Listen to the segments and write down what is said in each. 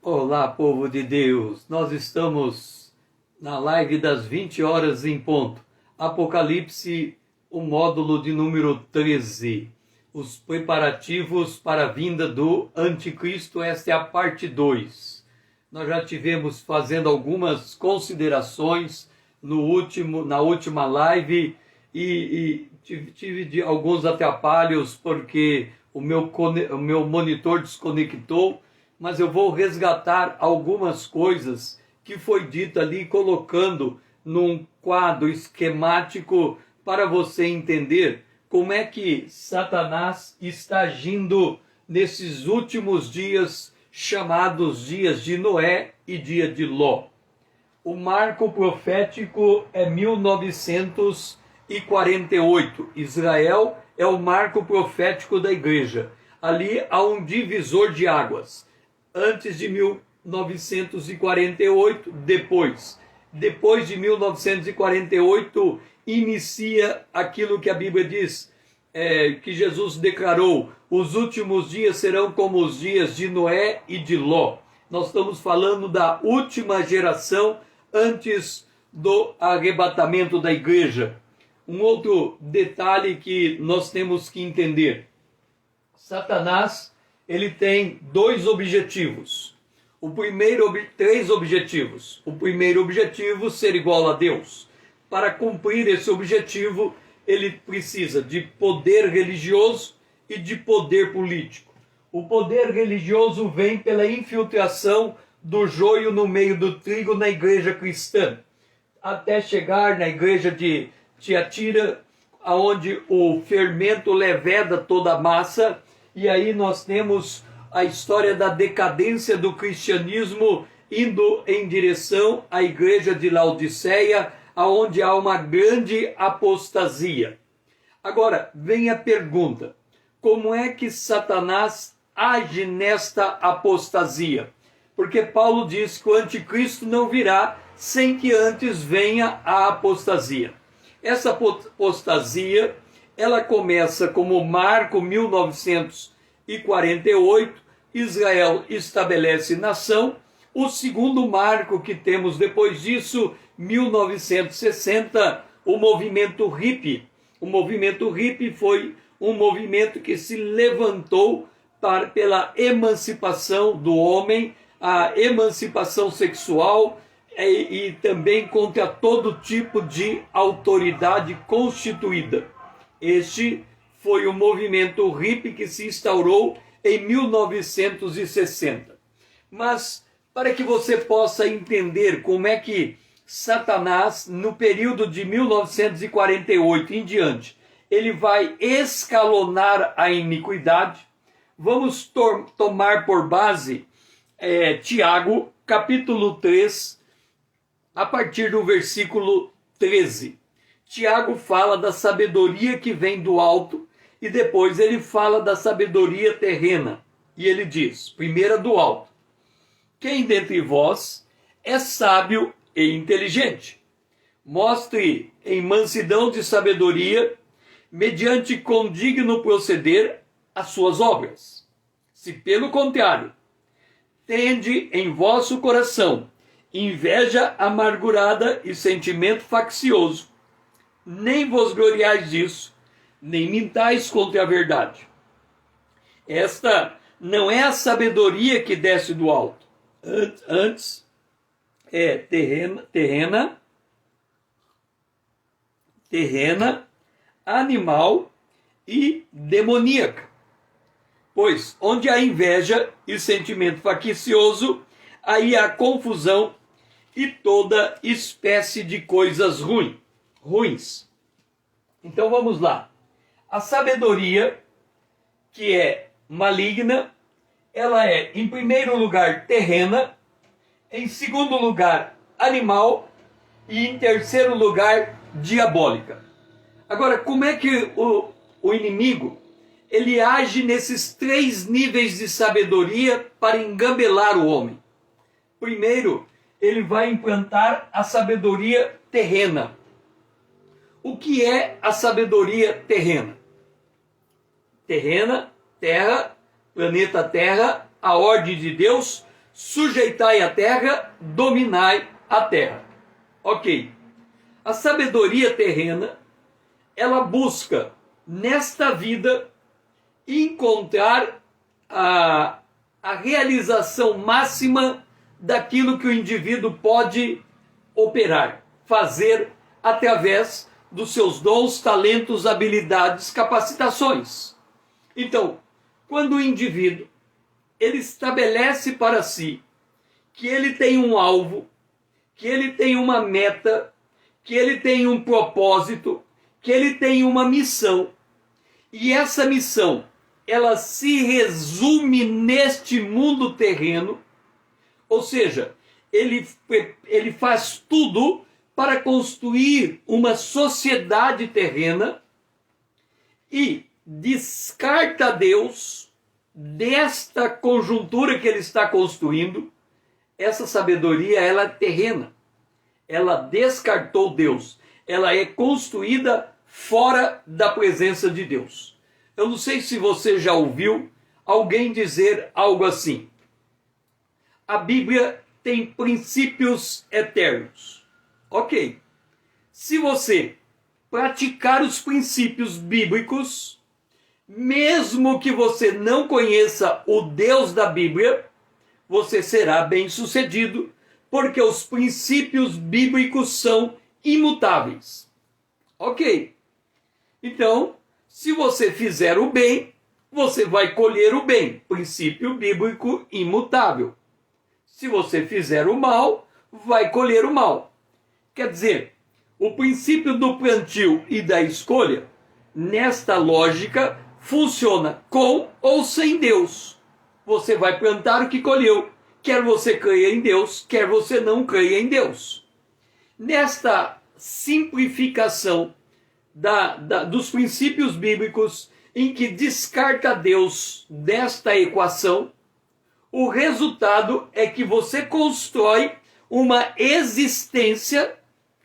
Olá, povo de Deus! Nós estamos na live das 20 horas em ponto. Apocalipse, o módulo de número 13. Os preparativos para a vinda do Anticristo, esta é a parte 2. Nós já tivemos fazendo algumas considerações na última live e tive alguns atrapalhos porque o meu monitor desconectou, mas eu vou resgatar algumas coisas que foi dito ali, colocando num quadro esquemático para você entender como é que Satanás está agindo nesses últimos dias, chamados dias de Noé e dia de Ló. O marco profético é 1948. Israel é o marco profético da igreja. Ali há um divisor de águas. Antes de 1948, depois de 1948, inicia aquilo que a Bíblia diz, que Jesus declarou: os últimos dias serão como os dias de Noé e de Ló. Nós estamos falando da última geração antes do arrebatamento da igreja. Um outro detalhe que nós temos que entender: Satanás, ele tem três objetivos. Três objetivos. O primeiro objetivo, ser igual a Deus. Para cumprir esse objetivo, ele precisa de poder religioso e de poder político. O poder religioso vem pela infiltração do joio no meio do trigo na igreja cristã, até chegar na igreja de Tiatira, onde o fermento leveda toda a massa. E aí nós temos a história da decadência do cristianismo indo em direção à igreja de Laodiceia, aonde há uma grande apostasia. Agora, vem a pergunta: como é que Satanás age nesta apostasia? Porque Paulo diz que o anticristo não virá sem que antes venha a apostasia. Essa apostasia, ela começa como marco 1948, Israel estabelece nação. O segundo marco que temos depois disso, 1960, o movimento hippie. O movimento hippie foi um movimento que se levantou pela emancipação do homem, a emancipação sexual e também contra todo tipo de autoridade constituída. Este foi o movimento hippie que se instaurou em 1960. Mas, para que você possa entender como é que Satanás, no período de 1948 em diante, ele vai escalonar a iniquidade, vamos tomar por base Tiago, capítulo 3, a partir do versículo 13. Tiago fala da sabedoria que vem do alto e depois ele fala da sabedoria terrena. E ele diz, primeira do alto: quem dentre vós é sábio e inteligente? Mostre em mansidão de sabedoria, mediante condigno proceder, as suas obras. Se pelo contrário, tende em vosso coração inveja amargurada e sentimento faccioso, nem vos gloriais disso, nem mintais contra a verdade. Esta não é a sabedoria que desce do alto. Antes é terrena, animal e demoníaca. Pois onde há inveja e sentimento faccioso, aí há confusão e toda espécie de coisas ruins. Então vamos lá. A sabedoria, que é maligna, ela é, em primeiro lugar, terrena, em segundo lugar, animal e em terceiro lugar, diabólica. Agora, como é que o inimigo ele age nesses três níveis de sabedoria para engambelar o homem? Primeiro, ele vai implantar a sabedoria terrena. O que é a sabedoria terrena? Terra, planeta Terra, a ordem de Deus, sujeitai a terra, dominai a terra. Ok. A sabedoria terrena, ela busca, nesta vida, encontrar a realização máxima daquilo que o indivíduo pode operar, fazer através dos seus dons, talentos, habilidades, capacitações. Então, quando o indivíduo ele estabelece para si que ele tem um alvo, que ele tem uma meta, que ele tem um propósito, que ele tem uma missão, e essa missão ela se resume neste mundo terreno, ou seja, ele faz tudo para construir uma sociedade terrena e descarta Deus desta conjuntura que ele está construindo. Essa sabedoria ela é terrena, ela descartou Deus, ela é construída fora da presença de Deus. Eu não sei se você já ouviu alguém dizer algo assim: a Bíblia tem princípios eternos. Ok. Se você praticar os princípios bíblicos, mesmo que você não conheça o Deus da Bíblia, você será bem-sucedido, porque os princípios bíblicos são imutáveis. Ok. Então, se você fizer o bem, você vai colher o bem. Princípio bíblico imutável. Se você fizer o mal, vai colher o mal. Quer dizer, o princípio do plantio e da escolha, nesta lógica, funciona com ou sem Deus. Você vai plantar o que colheu, quer você creia em Deus, quer você não creia em Deus. Nesta simplificação dos princípios bíblicos, em que descarta Deus desta equação, o resultado é que você constrói uma existência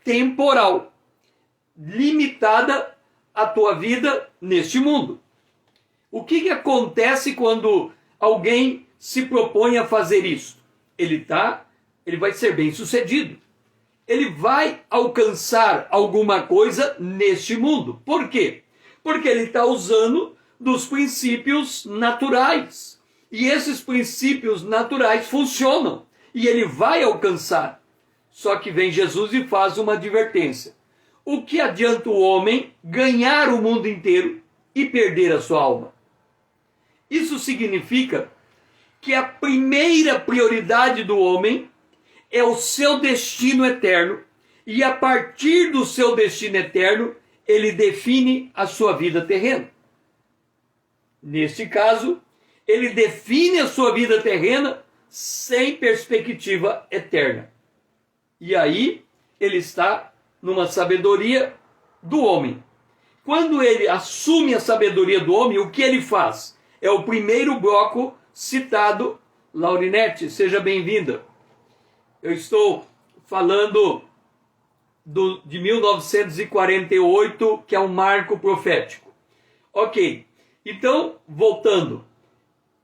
temporal, limitada à tua vida neste mundo. O que acontece quando alguém se propõe a fazer isso? Ele vai ser bem sucedido. Ele vai alcançar alguma coisa neste mundo. Por quê? Porque ele está usando dos princípios naturais. E esses princípios naturais funcionam. E ele vai alcançar. Só que vem Jesus e faz uma advertência. O que adianta o homem ganhar o mundo inteiro e perder a sua alma? Isso significa que a primeira prioridade do homem é o seu destino eterno, e a partir do seu destino eterno, ele define a sua vida terrena. Neste caso, ele define a sua vida terrena sem perspectiva eterna. E aí, ele está numa sabedoria do homem. Quando ele assume a sabedoria do homem, o que ele faz? É o primeiro bloco citado. Laurinete, seja bem-vinda. Eu estou falando de 1948, que é um marco profético. Ok, então, voltando.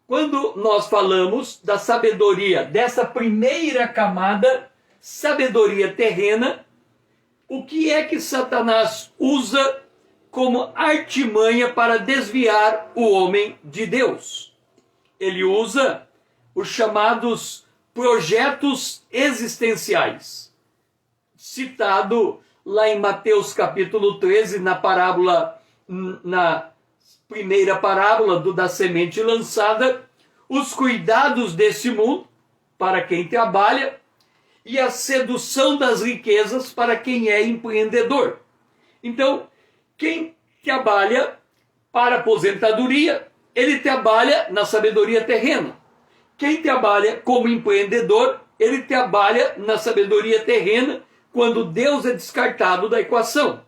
Quando nós falamos da sabedoria, dessa primeira camada, sabedoria terrena, o que é que Satanás usa como artimanha para desviar o homem de Deus? Ele usa os chamados projetos existenciais, citado lá em Mateus capítulo 13, na primeira parábola da semente lançada, os cuidados desse mundo para quem trabalha e a sedução das riquezas para quem é empreendedor. Então, quem trabalha para aposentadoria, ele trabalha na sabedoria terrena. Quem trabalha como empreendedor, ele trabalha na sabedoria terrena quando Deus é descartado da equação.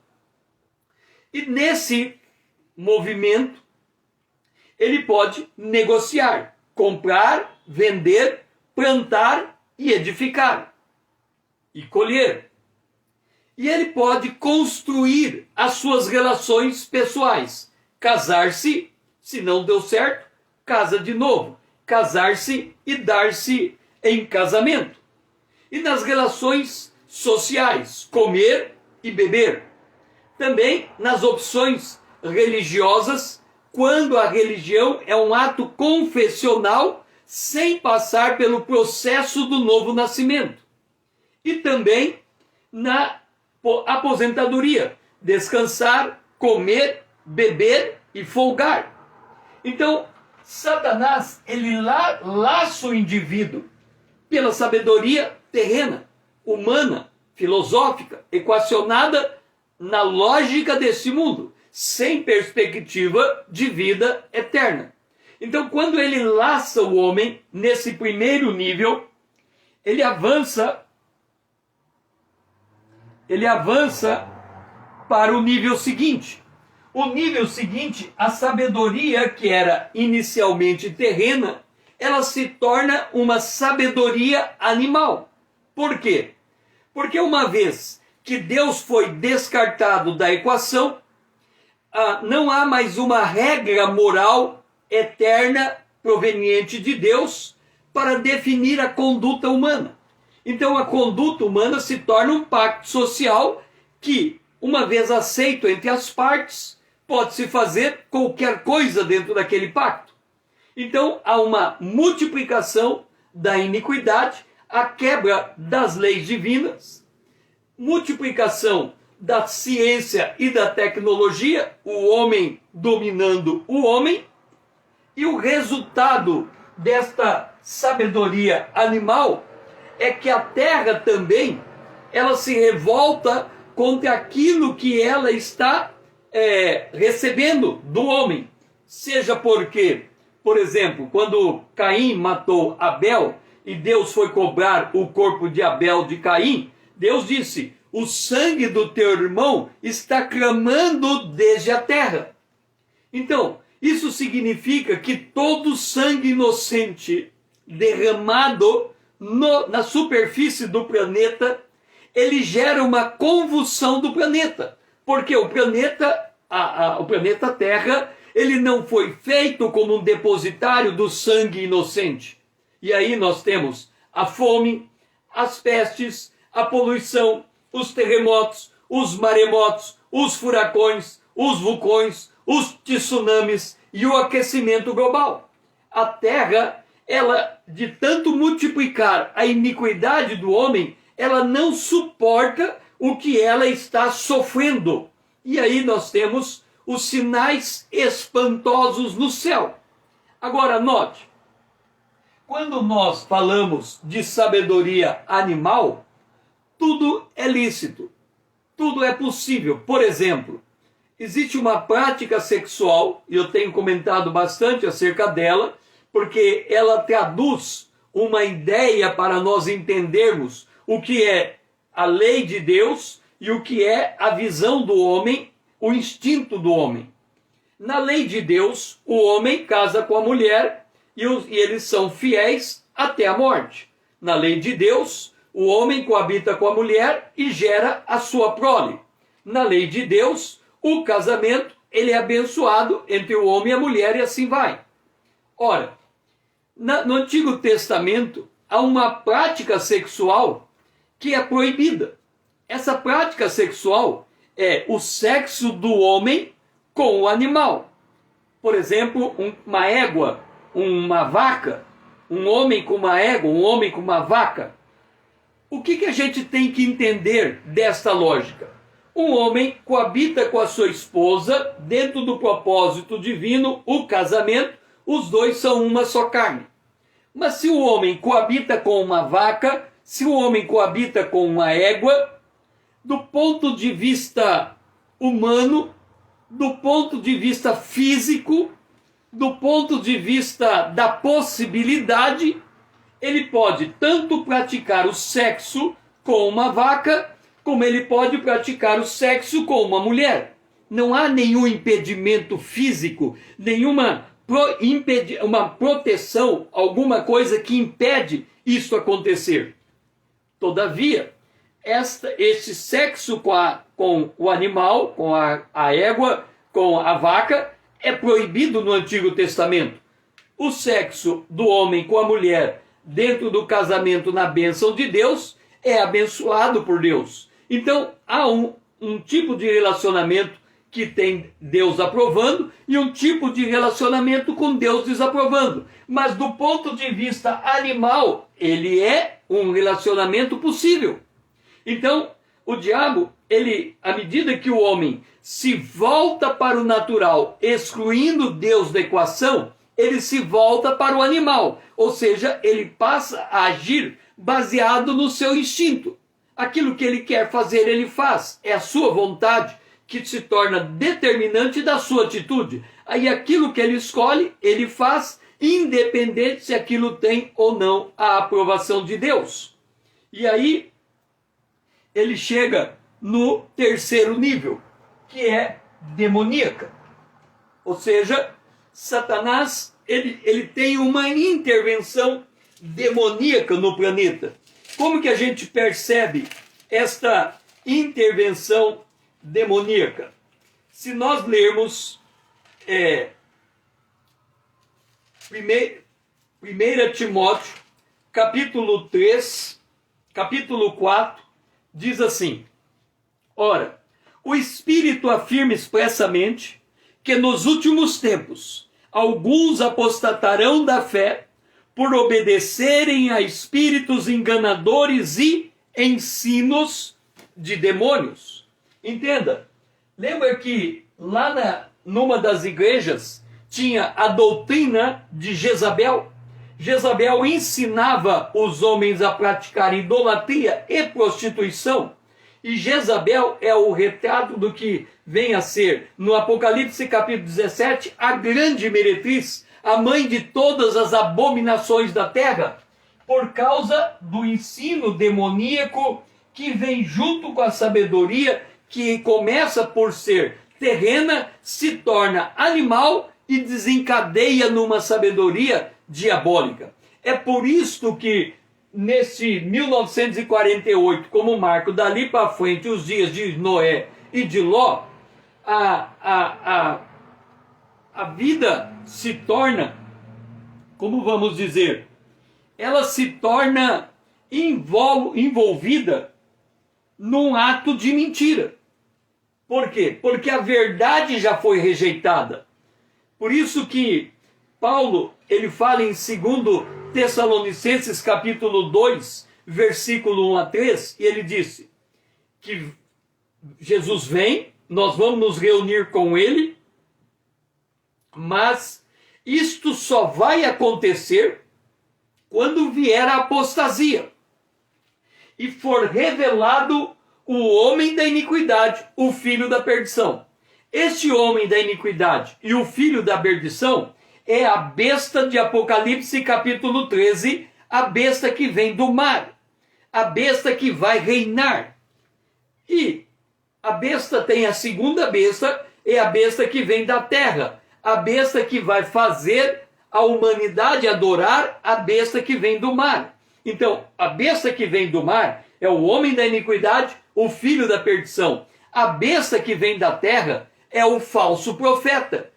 E nesse movimento, ele pode negociar, comprar, vender, plantar e edificar. E colher. E ele pode construir as suas relações pessoais. Casar-se, se não deu certo, casa de novo. Casar-se e dar-se em casamento. E nas relações sociais, comer e beber. Também nas opções religiosas, quando a religião é um ato confessional sem passar pelo processo do novo nascimento. E também na aposentadoria, descansar, comer, beber e folgar. Então, Satanás, ele laça o indivíduo pela sabedoria terrena, humana, filosófica, equacionada na lógica desse mundo, sem perspectiva de vida eterna. Então, quando ele laça o homem nesse primeiro nível, ele avança para o nível seguinte. O nível seguinte, a sabedoria que era inicialmente terrena, ela se torna uma sabedoria animal. Por quê? Porque uma vez que Deus foi descartado da equação, não há mais uma regra moral eterna proveniente de Deus para definir a conduta humana. Então a conduta humana se torna um pacto social que, uma vez aceito entre as partes, pode-se fazer qualquer coisa dentro daquele pacto. Então há uma multiplicação da iniquidade, a quebra das leis divinas, multiplicação da ciência e da tecnologia, o homem dominando o homem, e o resultado desta sabedoria animal é que a terra também, ela se revolta contra aquilo que ela está recebendo do homem. Seja porque, por exemplo, quando Caim matou Abel e Deus foi cobrar o corpo de Abel de Caim, Deus disse: o sangue do teu irmão está clamando desde a terra. Então, isso significa que todo sangue inocente derramado na superfície do planeta, ele gera uma convulsão do planeta. Porque o planeta Terra, ele não foi feito como um depositário do sangue inocente. E aí nós temos a fome, as pestes, a poluição, os terremotos, os maremotos, os furacões, os vulcões, os tsunamis e o aquecimento global. A Terra, ela, de tanto multiplicar a iniquidade do homem, ela não suporta o que ela está sofrendo. E aí nós temos os sinais espantosos no céu. Agora, note, quando nós falamos de sabedoria animal, tudo é lícito, tudo é possível. Por exemplo, existe uma prática sexual, e eu tenho comentado bastante acerca dela, porque ela traduz uma ideia para nós entendermos o que é a lei de Deus e o que é a visão do homem, o instinto do homem. Na lei de Deus, o homem casa com a mulher e eles são fiéis até a morte. Na lei de Deus, o homem coabita com a mulher e gera a sua prole. Na lei de Deus, o casamento ele é abençoado entre o homem e a mulher e assim vai. Ora, no Antigo Testamento há uma prática sexual que é proibida. Essa prática sexual é o sexo do homem com o animal. Por exemplo, uma égua, uma vaca, um homem com uma égua, um homem com uma vaca. O que a gente tem que entender desta lógica? Um homem coabita com a sua esposa dentro do propósito divino, o casamento, os dois são uma só carne. Mas se o homem coabita com uma vaca, se o homem coabita com uma égua, do ponto de vista humano, do ponto de vista físico, do ponto de vista da possibilidade, ele pode tanto praticar o sexo com uma vaca, como ele pode praticar o sexo com uma mulher. Não há nenhum impedimento físico, nenhuma uma proteção, alguma coisa que impede isso acontecer. Todavia, este sexo com o animal, com a égua, com a vaca, é proibido no Antigo Testamento. O sexo do homem com a mulher dentro do casamento na bênção de Deus, é abençoado por Deus. Então, há um tipo de relacionamento que tem Deus aprovando e um tipo de relacionamento com Deus desaprovando. Mas do ponto de vista animal, ele é um relacionamento possível. Então, o diabo, à medida que o homem se volta para o natural, excluindo Deus da equação, ele se volta para o animal. Ou seja, ele passa a agir baseado no seu instinto. Aquilo que ele quer fazer, ele faz. É a sua vontade que se torna determinante da sua atitude. Aí aquilo que ele escolhe, ele faz, independente se aquilo tem ou não a aprovação de Deus. E aí, ele chega no terceiro nível, que é demoníaca. Ou seja, Satanás, ele tem uma intervenção demoníaca no planeta. Como que a gente percebe esta intervenção demoníaca? Se nós lermos 1 Timóteo, capítulo 3, capítulo 4, diz assim: ora, o Espírito afirma expressamente que nos últimos tempos alguns apostatarão da fé por obedecerem a espíritos enganadores e ensinos de demônios. Entenda, lembra que lá numa das igrejas tinha a doutrina de Jezabel? Jezabel ensinava os homens a praticar idolatria e prostituição. E Jezabel é o retrato do que vem a ser, no Apocalipse capítulo 17, a grande meretriz, a mãe de todas as abominações da terra, por causa do ensino demoníaco que vem junto com a sabedoria, que começa por ser terrena, se torna animal e desencadeia numa sabedoria diabólica. É por isto que nesse 1948, como marco dali para frente os dias de Noé e de Ló, a vida se torna, como vamos dizer, ela se torna envolvida num ato de mentira. Por quê? Porque a verdade já foi rejeitada. Por isso que Paulo, ele fala em 2 Tessalonicenses capítulo 2, versículo 1 a 3, e ele disse que Jesus vem, nós vamos nos reunir com ele, mas isto só vai acontecer quando vier a apostasia e for revelado o homem da iniquidade, o filho da perdição. Este homem da iniquidade e o filho da perdição é a besta de Apocalipse capítulo 13, a besta que vem do mar, a besta que vai reinar. E a besta tem a segunda besta, é a besta que vem da terra, a besta que vai fazer a humanidade adorar a besta que vem do mar. Então, a besta que vem do mar é o homem da iniquidade, o filho da perdição. A besta que vem da terra é o falso profeta.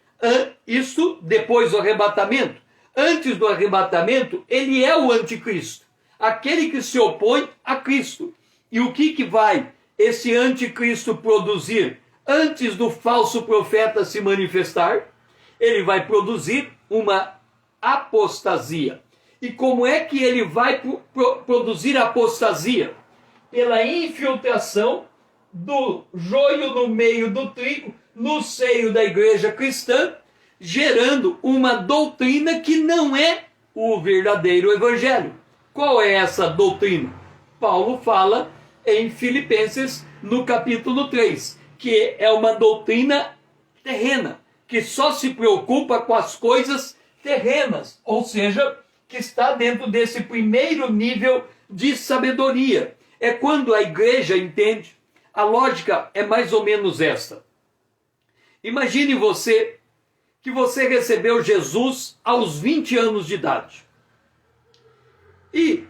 Isso depois do arrebatamento. Antes do arrebatamento, ele é o anticristo, aquele que se opõe a Cristo. E o que vai esse anticristo produzir antes do falso profeta se manifestar? Ele vai produzir uma apostasia. E como é que ele vai produzir apostasia? Pela infiltração do joio no meio do trigo, no seio da igreja cristã, gerando uma doutrina que não é o verdadeiro evangelho. Qual é essa doutrina? Paulo fala em Filipenses, no capítulo 3, que é uma doutrina terrena, que só se preocupa com as coisas terrenas, ou seja, que está dentro desse primeiro nível de sabedoria. É quando a igreja entende. A lógica é mais ou menos esta. Imagine que você recebeu Jesus aos 20 anos de idade. E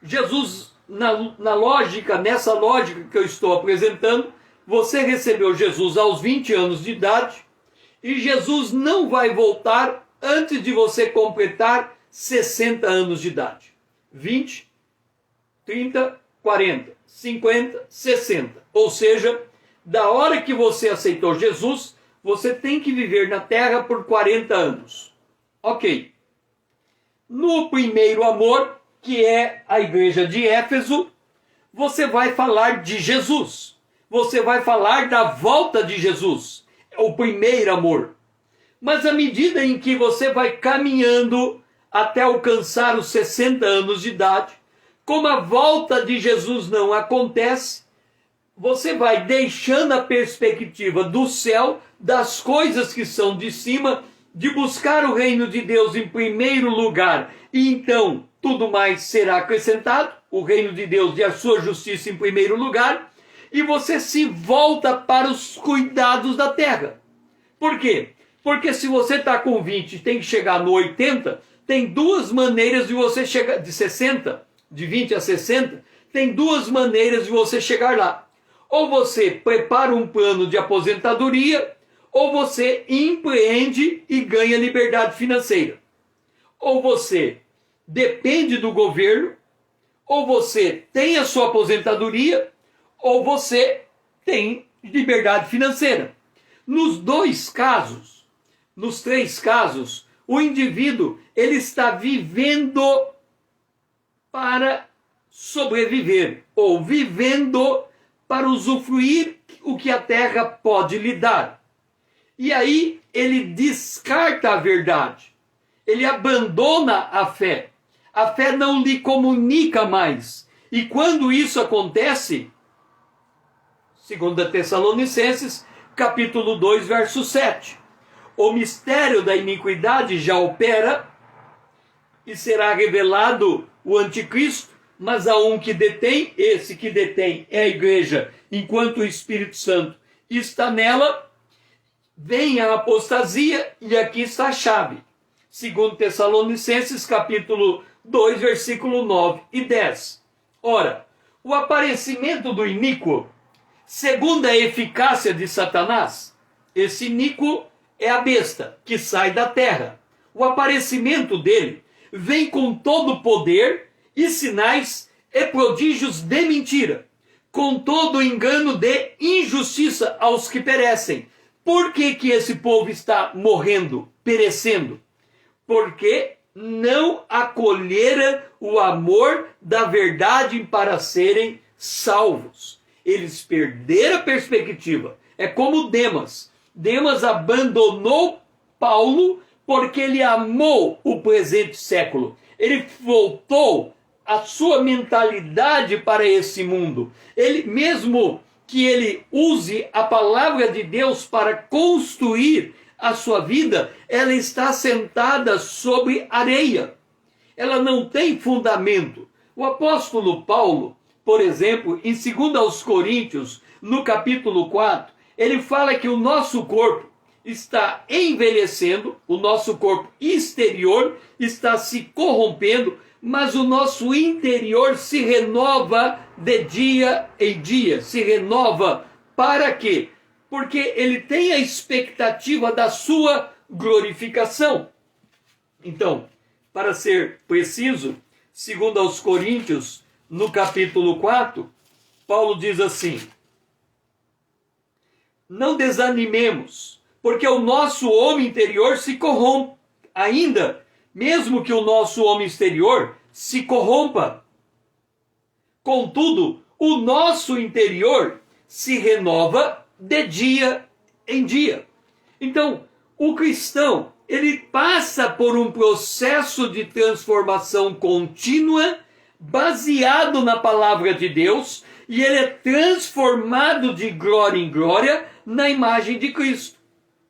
Jesus, nessa lógica que eu estou apresentando, você recebeu Jesus aos 20 anos de idade e Jesus não vai voltar antes de você completar 60 anos de idade. 20, 30, 40, 50, 60. Ou seja, da hora que você aceitou Jesus, você tem que viver na terra por 40 anos. Ok. No primeiro amor, que é a igreja de Éfeso, você vai falar de Jesus. Você vai falar da volta de Jesus. É o primeiro amor. Mas à medida em que você vai caminhando até alcançar os 60 anos de idade, como a volta de Jesus não acontece, você vai deixando a perspectiva do céu, das coisas que são de cima, de buscar o reino de Deus em primeiro lugar, e então tudo mais será acrescentado, o reino de Deus e a sua justiça em primeiro lugar, e você se volta para os cuidados da terra. Por quê? Porque se você está com 20 e tem que chegar no 80, tem duas maneiras de você chegar, de 60, de 20 a 60, tem duas maneiras de você chegar lá. Ou você prepara um plano de aposentadoria, ou você empreende e ganha liberdade financeira. Ou você depende do governo, ou você tem a sua aposentadoria, ou você tem liberdade financeira. Nos dois casos, nos três casos, o indivíduo ele está vivendo para sobreviver, ou vivendo para usufruir o que a terra pode lhe dar. E aí ele descarta a verdade, ele abandona a fé não lhe comunica mais. E quando isso acontece, 2 Tessalonicenses, capítulo 2, verso 7, o mistério da iniquidade já opera, e será revelado o anticristo, mas há um que detém, esse que detém é a igreja, enquanto o Espírito Santo está nela. Vem a apostasia, e aqui está a chave. 2 Tessalonicenses, capítulo 2, versículo 9 e 10. Ora, o aparecimento do iníquo, segundo a eficácia de Satanás, esse iníquo é a besta que sai da terra. O aparecimento dele vem com todo o poder e sinais e prodígios de mentira, com todo o engano de injustiça aos que perecem. Por que esse povo está morrendo, perecendo? Porque não acolheram o amor da verdade para serem salvos. Eles perderam a perspectiva. É como Demas. Demas abandonou Paulo porque ele amou o presente século. Ele voltou a sua mentalidade para esse mundo. Ele mesmo que ele use a palavra de Deus para construir a sua vida, ela está sentada sobre areia. Ela não tem fundamento. O apóstolo Paulo, por exemplo, em 2 aos Coríntios, no capítulo 4, ele fala que o nosso corpo está envelhecendo, o nosso corpo exterior está se corrompendo, mas o nosso interior se renova de dia em dia. Se renova para quê? Porque ele tem a expectativa da sua glorificação. Então, para ser preciso, 2 aos Coríntios, no capítulo 4, Paulo diz assim: não desanimemos, porque o nosso homem interior se corrompe ainda, mesmo que o nosso homem exterior se corrompa. Contudo, o nosso interior se renova de dia em dia. Então, o cristão, ele passa por um processo de transformação contínua, baseado na palavra de Deus, e ele é transformado de glória em glória na imagem de Cristo.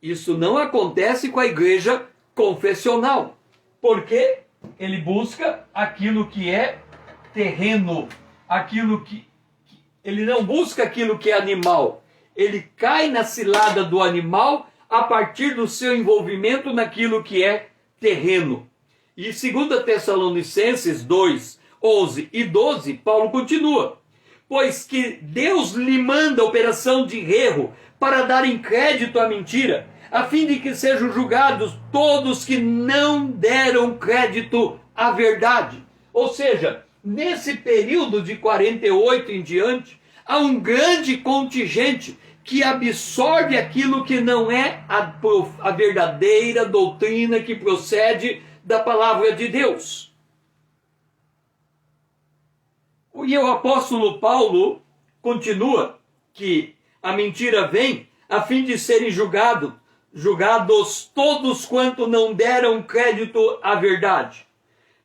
Isso não acontece com a igreja confessional, porque ele busca aquilo que é terreno, aquilo que ele não busca aquilo que é animal. Ele cai na cilada do animal a partir do seu envolvimento naquilo que é terreno. E 2 Tessalonicenses 2, 11 e 12, Paulo continua: pois que Deus lhe manda operação de erro para darem crédito à mentira, a fim de que sejam julgados todos que não deram crédito à verdade. Ou seja, nesse período de 48 em diante, há um grande contingente que absorve aquilo que não é a verdadeira doutrina que procede da palavra de Deus. E o apóstolo Paulo continua que a mentira vem a fim de serem julgados todos quanto não deram crédito à verdade.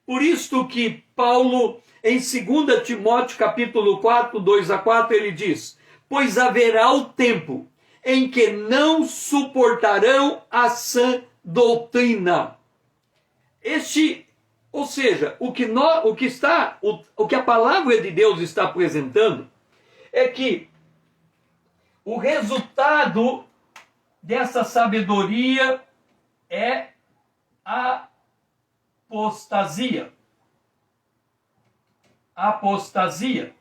Por isto que Paulo, em 2 Timóteo capítulo 4, 2 a 4, ele diz: pois haverá o tempo em que não suportarão a sã doutrina. Ou seja, o que a palavra de Deus está apresentando é que o resultado dessa sabedoria é a apostasia. Apostasia.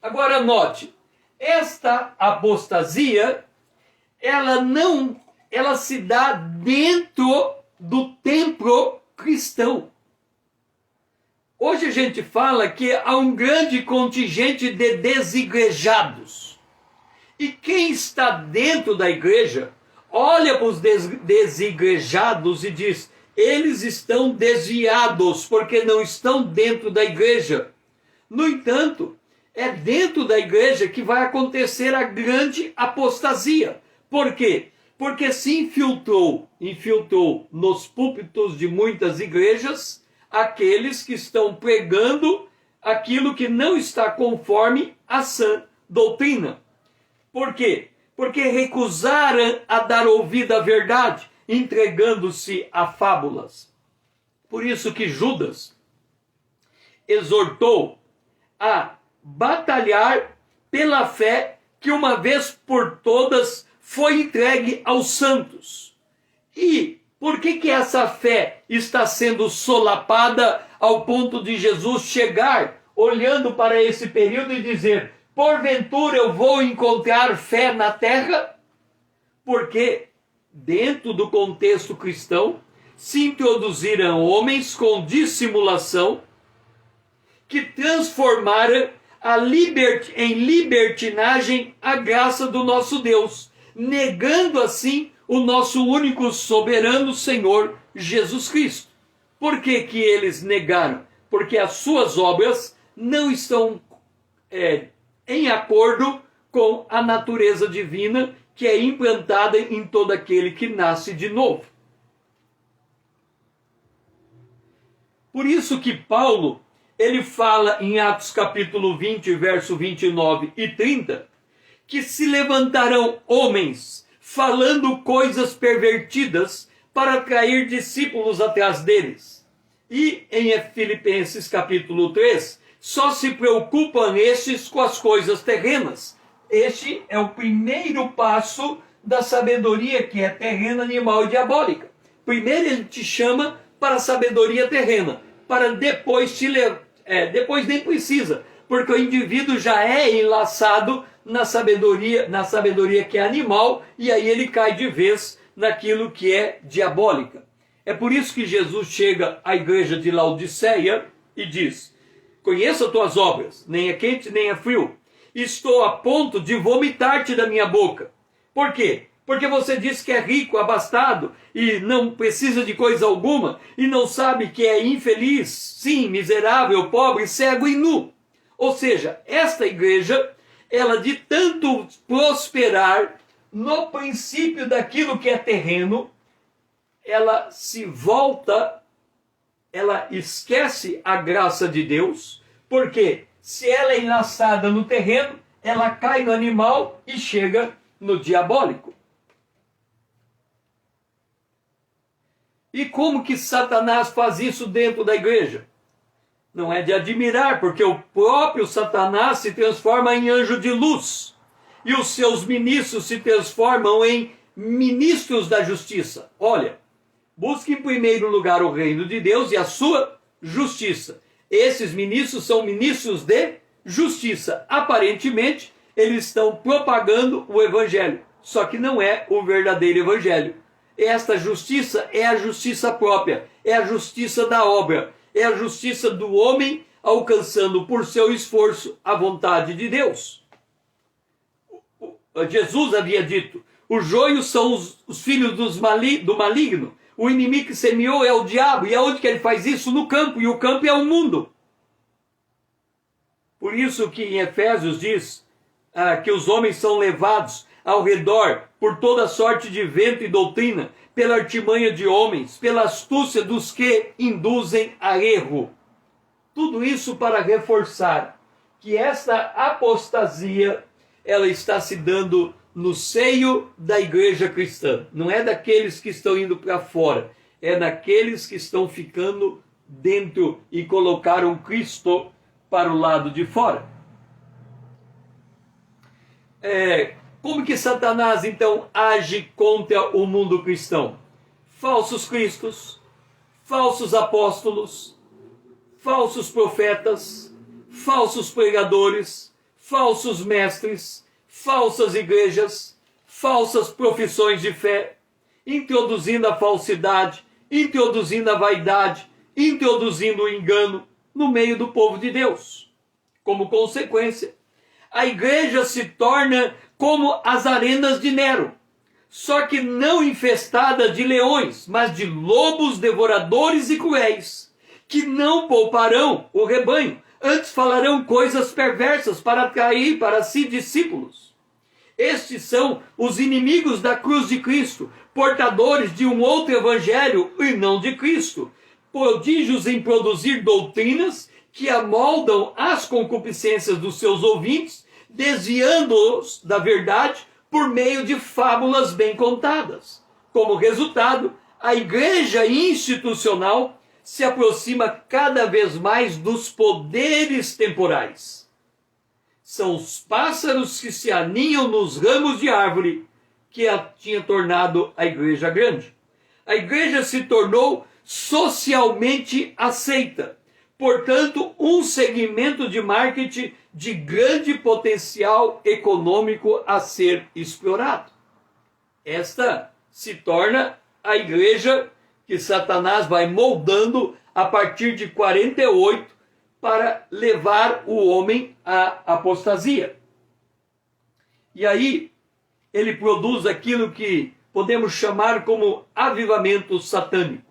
Agora note, esta apostasia, ela se dá dentro do templo cristão. Hoje a gente fala que há um grande contingente de desigrejados. E quem está dentro da igreja olha para os desigrejados e diz: eles estão desviados porque não estão dentro da igreja. No entanto, é dentro da igreja que vai acontecer a grande apostasia. Por quê? Porque se infiltrou nos púlpitos de muitas igrejas aqueles que estão pregando aquilo que não está conforme a sã doutrina. Por quê? Porque recusaram a dar ouvido à verdade, entregando-se a fábulas. Por isso que Judas exortou a batalhar pela fé que uma vez por todas foi entregue aos santos. E por que essa fé está sendo solapada ao ponto de Jesus chegar, olhando para esse período e dizer: porventura eu vou encontrar fé na terra? Porque dentro do contexto cristão se introduziram homens com dissimulação que transformaram em libertinagem a graça do nosso Deus, negando assim o nosso único soberano Senhor Jesus Cristo. Por que que eles negaram? Porque as suas obras não estão em acordo com a natureza divina que é implantada em todo aquele que nasce de novo. Por isso que Paulo, ele fala em Atos capítulo 20, verso 29 e 30, que se levantarão homens falando coisas pervertidas para atrair discípulos atrás deles. E em Filipenses capítulo 3, só se preocupam estes com as coisas terrenas. Este é o primeiro passo da sabedoria que é terrena, animal e diabólica. Primeiro ele te chama para a sabedoria terrena, para depois depois nem precisa, porque o indivíduo já é enlaçado na sabedoria que é animal, e aí ele cai de vez naquilo que é diabólica. É por isso que Jesus chega à igreja de Laodiceia e diz: conheço as tuas obras, nem é quente nem é frio. Estou a ponto de vomitar-te da minha boca. Por quê? Porque você diz que é rico, abastado e não precisa de coisa alguma e não sabe que é infeliz, sim, miserável, pobre, cego e nu. Ou seja, esta igreja, ela de tanto prosperar no princípio daquilo que é terreno, ela se volta, ela esquece a graça de Deus, porque se ela é enlaçada no terreno, ela cai no animal e chega no diabólico. E como que Satanás faz isso dentro da igreja? Não é de admirar, porque o próprio Satanás se transforma em anjo de luz. E os seus ministros se transformam em ministros da justiça. Olha, busque em primeiro lugar o reino de Deus e a sua justiça. Esses ministros são ministros de justiça. Aparentemente, eles estão propagando o evangelho, só que não é o verdadeiro evangelho. Esta justiça é a justiça própria, é a justiça da obra, é a justiça do homem alcançando por seu esforço a vontade de Deus. Jesus havia dito: os joios são os filhos do maligno. O inimigo que semeou é o diabo. E aonde que ele faz isso? No campo. E o campo é o mundo. Por isso que em Efésios diz que os homens são levados ao redor por toda sorte de vento e doutrina, pela artimanha de homens, pela astúcia dos que induzem a erro. Tudo isso para reforçar que esta apostasia, ela está se dando no seio da igreja cristã. Não é daqueles que estão indo para fora, é daqueles que estão ficando dentro e colocaram Cristo para o lado de fora. Como que Satanás então age contra o mundo cristão? Falsos cristos, falsos apóstolos, falsos profetas, falsos pregadores, falsos mestres, falsas igrejas, falsas profissões de fé, introduzindo a falsidade, introduzindo a vaidade, introduzindo o engano no meio do povo de Deus. Como consequência, a igreja se torna como as arenas de Nero, só que não infestada de leões, mas de lobos devoradores e cruéis, que não pouparão o rebanho, antes falarão coisas perversas para atrair para si discípulos. Estes são os inimigos da cruz de Cristo, portadores de um outro evangelho e não de Cristo, prodígios em produzir doutrinas que amoldam as concupiscências dos seus ouvintes, desviando-os da verdade por meio de fábulas bem contadas. Como resultado, a igreja institucional se aproxima cada vez mais dos poderes temporais. São os pássaros que se aninham nos ramos de árvore que a tinha tornado a igreja grande. A igreja se tornou socialmente aceita, portanto, um segmento de marketing de grande potencial econômico a ser explorado. Esta se torna a igreja que Satanás vai moldando a partir de 48 para levar o homem à apostasia. E aí ele produz aquilo que podemos chamar como avivamento satânico.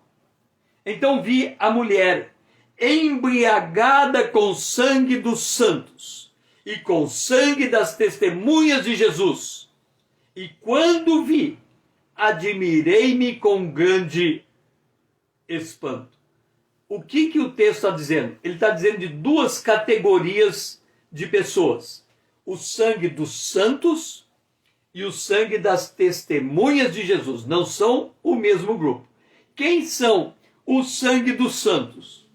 Então vi a mulher embriagada com sangue dos santos e com sangue das testemunhas de Jesus. E quando vi, admirei-me com grande espanto. O que o texto está dizendo? Ele está dizendo de duas categorias de pessoas: o sangue dos santos e o sangue das testemunhas de Jesus. Não são o mesmo grupo. Quem são o sangue dos santos?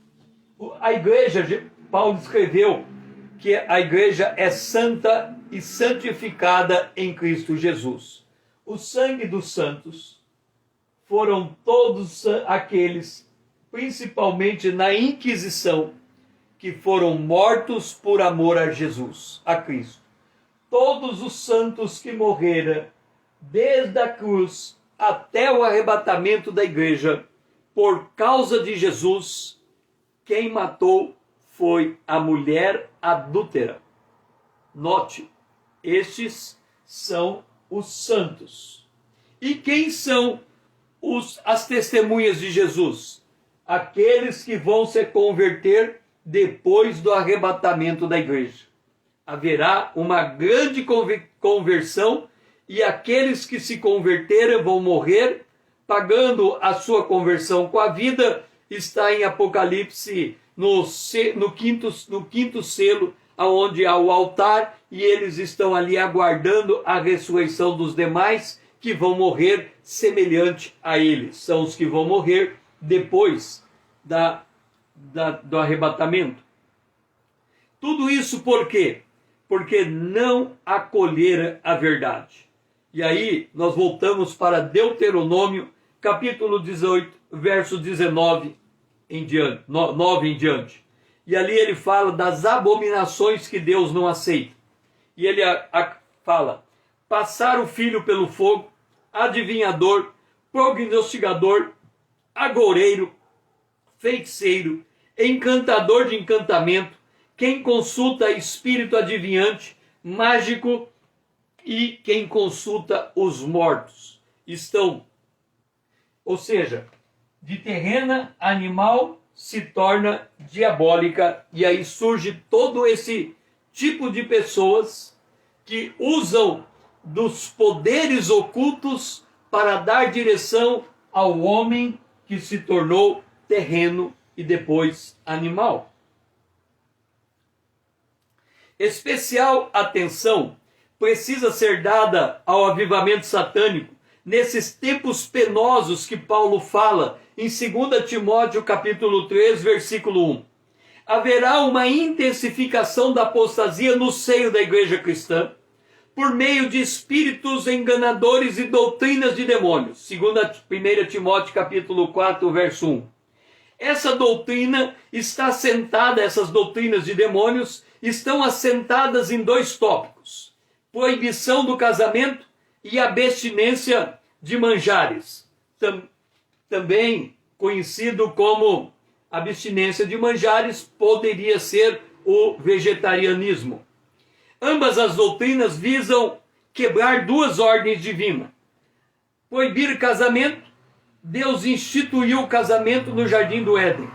A igreja, Paulo escreveu que a igreja é santa e santificada em Cristo Jesus. O sangue dos santos foram todos aqueles, principalmente na Inquisição, que foram mortos por amor a Jesus, a Cristo. Todos os santos que morreram, desde a cruz até o arrebatamento da igreja, por causa de Jesus, quem matou foi a mulher adúltera. Note, estes são os santos. E quem são as testemunhas de Jesus? Aqueles que vão se converter depois do arrebatamento da igreja. Haverá uma grande conversão e aqueles que se converteram vão morrer, pagando a sua conversão com a vida. Está em Apocalipse no quinto selo, onde há o altar, e eles estão ali aguardando a ressurreição dos demais que vão morrer semelhante a eles. São os que vão morrer depois do arrebatamento. Tudo isso por quê? Porque não acolheram a verdade. E aí nós voltamos para Deuteronômio, capítulo 18, verso 19 em diante, 9 em diante. E ali ele fala das abominações que Deus não aceita. E ele fala: passar o filho pelo fogo, adivinhador, prognosticador, agoureiro, feiticeiro, encantador de encantamento, quem consulta espírito adivinhante, mágico e quem consulta os mortos. Ou seja, de terrena, animal se torna diabólica, e aí surge todo esse tipo de pessoas que usam dos poderes ocultos para dar direção ao homem que se tornou terreno e depois animal. Especial atenção precisa ser dada ao avivamento satânico nesses tempos penosos que Paulo fala em 2 Timóteo capítulo 3, versículo 1. Haverá uma intensificação da apostasia no seio da igreja cristã, por meio de espíritos enganadores e doutrinas de demônios. 1 Timóteo capítulo 4, verso 1. Essa doutrina está assentada, essas doutrinas de demônios estão assentadas em dois tópicos: proibição do casamento e abstinência de manjares, também conhecido como abstinência de manjares, poderia ser o vegetarianismo. Ambas as doutrinas visam quebrar duas ordens divinas. Proibir casamento, Deus instituiu o casamento no jardim do Éden.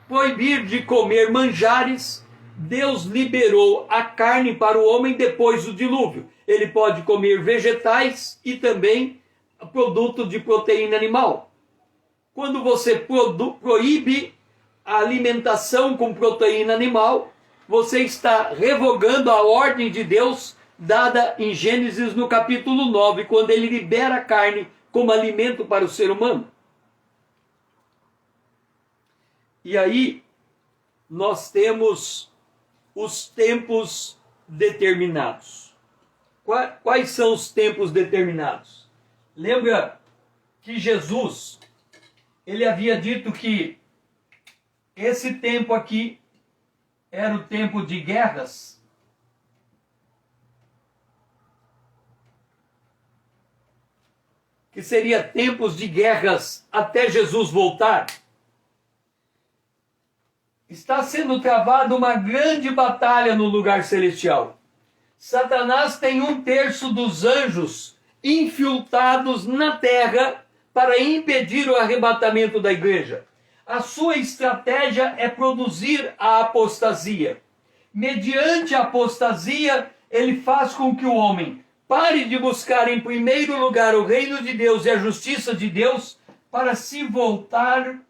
Proibir de comer manjares, Deus liberou a carne para o homem depois do dilúvio. Ele pode comer vegetais e também produto de proteína animal. Quando você proíbe a alimentação com proteína animal, você está revogando a ordem de Deus dada em Gênesis no capítulo 9, quando ele libera a carne como alimento para o ser humano. E aí nós temos os tempos determinados. Quais são os tempos determinados? Lembra que Jesus, ele havia dito que esse tempo aqui era o tempo de guerras? Que seria tempos de guerras até Jesus voltar? Está sendo travada uma grande batalha no lugar celestial. Satanás tem 1/3 dos anjos infiltrados na terra para impedir o arrebatamento da igreja. A sua estratégia é produzir a apostasia. Mediante a apostasia, ele faz com que o homem pare de buscar em primeiro lugar o reino de Deus e a justiça de Deus para se voltar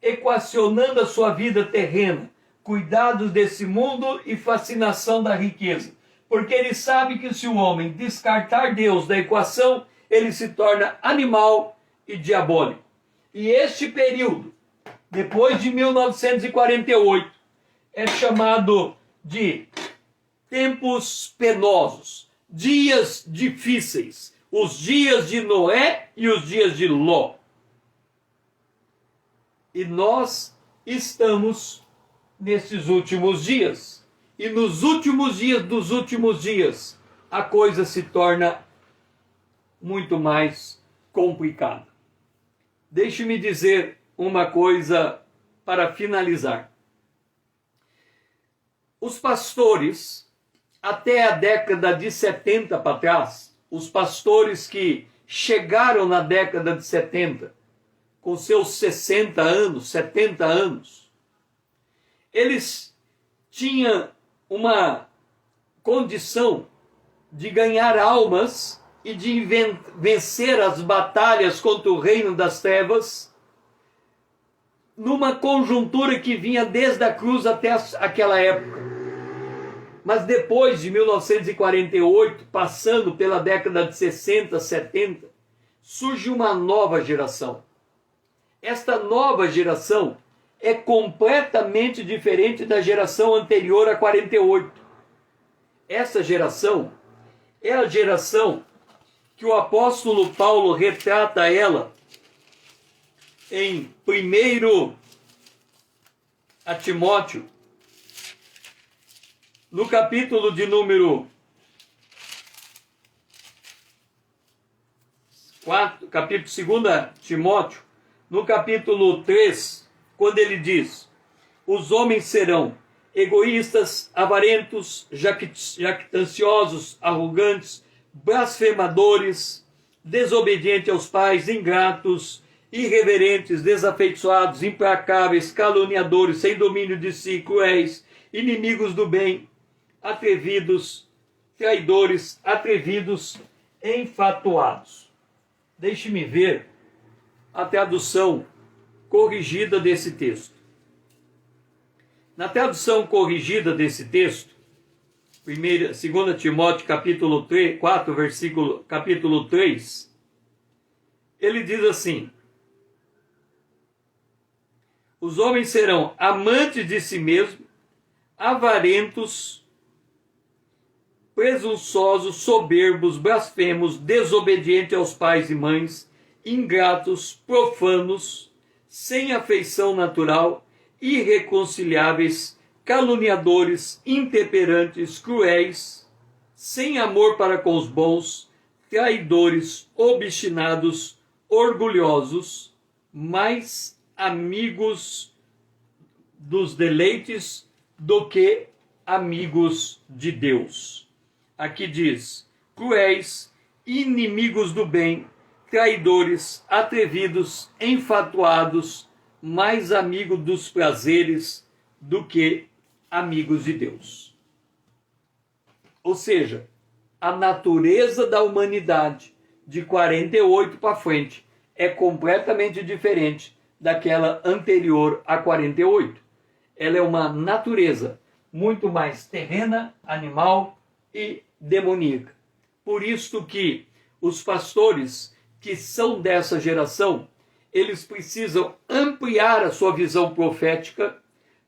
equacionando a sua vida terrena, cuidados desse mundo e fascinação da riqueza. Porque ele sabe que se o homem descartar Deus da equação, ele se torna animal e diabólico. E este período, depois de 1948, é chamado de tempos penosos, dias difíceis, os dias de Noé e os dias de Ló. E nós estamos nesses últimos dias. E nos últimos dias dos últimos dias, a coisa se torna muito mais complicada. Deixe-me dizer uma coisa para finalizar. Os pastores, até a década de 70 para trás, os pastores que chegaram na década de 70, com seus 60 anos, 70 anos, eles tinham uma condição de ganhar almas e de vencer as batalhas contra o reino das trevas, numa conjuntura que vinha desde a cruz até aquela época. Mas depois de 1948, passando pela década de 60, 70, surge uma nova geração. Esta nova geração é completamente diferente da geração anterior a 48. Essa geração é a geração que o apóstolo Paulo retrata ela em 1 a Timóteo, No capítulo de número 4, capítulo 2 Timóteo, no capítulo 3, quando ele diz: os homens serão egoístas, avarentos, jactanciosos, arrogantes, blasfemadores, desobedientes aos pais, ingratos, irreverentes, desafeiçoados, implacáveis, caluniadores, sem domínio de si, cruéis, inimigos do bem, atrevidos, traidores, atrevidos, enfatuados. Deixe-me ver a tradução corrigida desse texto. Na tradução corrigida desse texto, 2 Timóteo capítulo 4, capítulo 3, ele diz assim: os homens serão amantes de si mesmos, avarentos, presunçosos, soberbos, blasfemos, desobedientes aos pais e mães, ingratos, profanos, sem afeição natural, irreconciliáveis, caluniadores, intemperantes, cruéis, sem amor para com os bons, traidores, obstinados, orgulhosos, mais amigos dos deleites do que amigos de Deus. Aqui diz: cruéis, inimigos do bem, traidores, atrevidos, enfatuados, mais amigos dos prazeres do que amigos de Deus. Ou seja, a natureza da humanidade de 48 para frente é completamente diferente daquela anterior a 48. Ela é uma natureza muito mais terrena, animal e demoníaca. Por isso que os pastores que são dessa geração, eles precisam ampliar a sua visão profética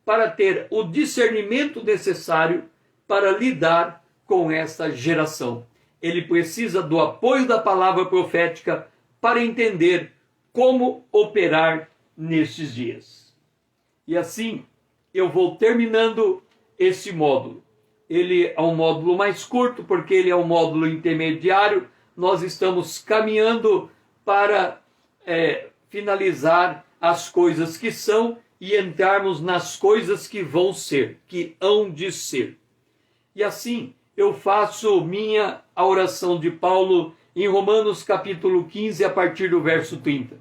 para ter o discernimento necessário para lidar com essa geração. Ele precisa do apoio da palavra profética para entender como operar nestes dias. E assim, eu vou terminando esse módulo. Ele é um módulo mais curto, porque ele é um módulo intermediário. Nós estamos caminhando para finalizar as coisas que são e entrarmos nas coisas que vão ser, que hão de ser. E assim, eu faço a oração de Paulo em Romanos capítulo 15, a partir do verso 30.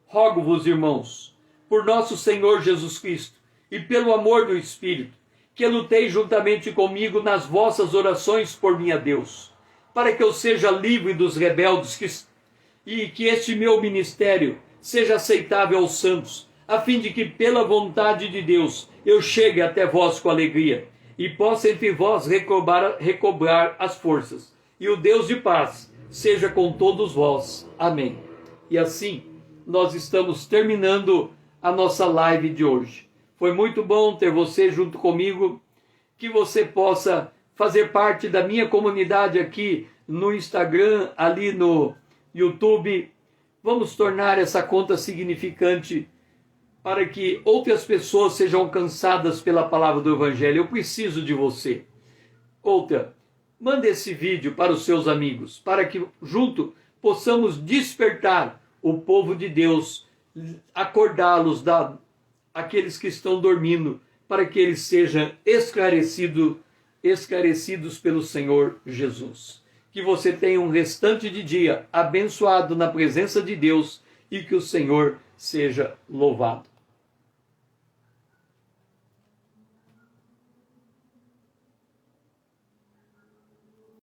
Rogo-vos, irmãos, por nosso Senhor Jesus Cristo e pelo amor do Espírito, que luteis juntamente comigo nas vossas orações por mim a Deus, para que eu seja livre dos rebeldes e que este meu ministério seja aceitável aos santos, a fim de que, pela vontade de Deus, eu chegue até vós com alegria e possa entre vós recobrar as forças. E o Deus de paz seja com todos vós. Amém. E assim, nós estamos terminando a nossa live de hoje. Foi muito bom ter você junto comigo, que você possa fazer parte da minha comunidade aqui no Instagram, ali no YouTube. Vamos tornar essa conta significante para que outras pessoas sejam alcançadas pela palavra do Evangelho. Eu preciso de você. Outra, mande esse vídeo para os seus amigos, para que junto possamos despertar o povo de Deus, acordá-los aqueles que estão dormindo, para que eles sejam esclarecidos pelo Senhor Jesus. Que você tenha um restante de dia abençoado na presença de Deus e que o Senhor seja louvado.